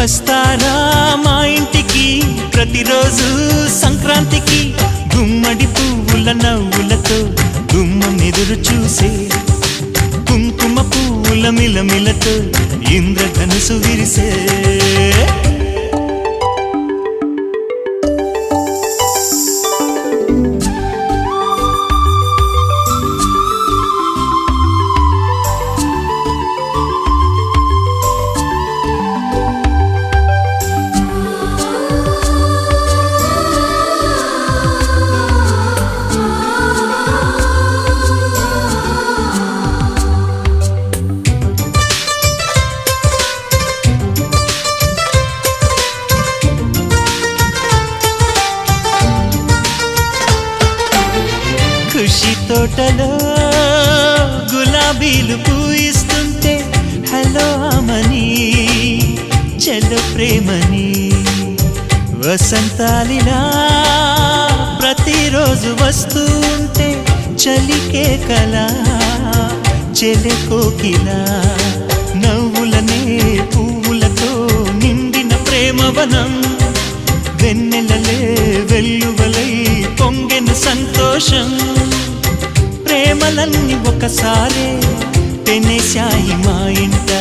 వస్తారా మా ఇంటికి ప్రతిరోజు సంక్రాంతికి గుమ్మడి పువ్వుల నవ్వులతో గుమ్మం ఎదురు చూసే కుంకుమ పువ్వుల మిలమిలతో ఇంద్రధనుసు విరిసే ఖుషి తోటలో గులాబీలు పూయిస్తుంటే హలో అమని చెల్లు ప్రేమని వసంతాలిలా ప్రతిరోజు వస్తుంటే చలికే కలా చెలె కోకిలా నవ్వులనే పువ్వులతో నిండిన ప్రేమవనం వెన్నెలలే వెల్లువలై పొంగెను సంతోషం ప్రేమలన్నీ ఒకసారే పెనేశాయి మా ఇంట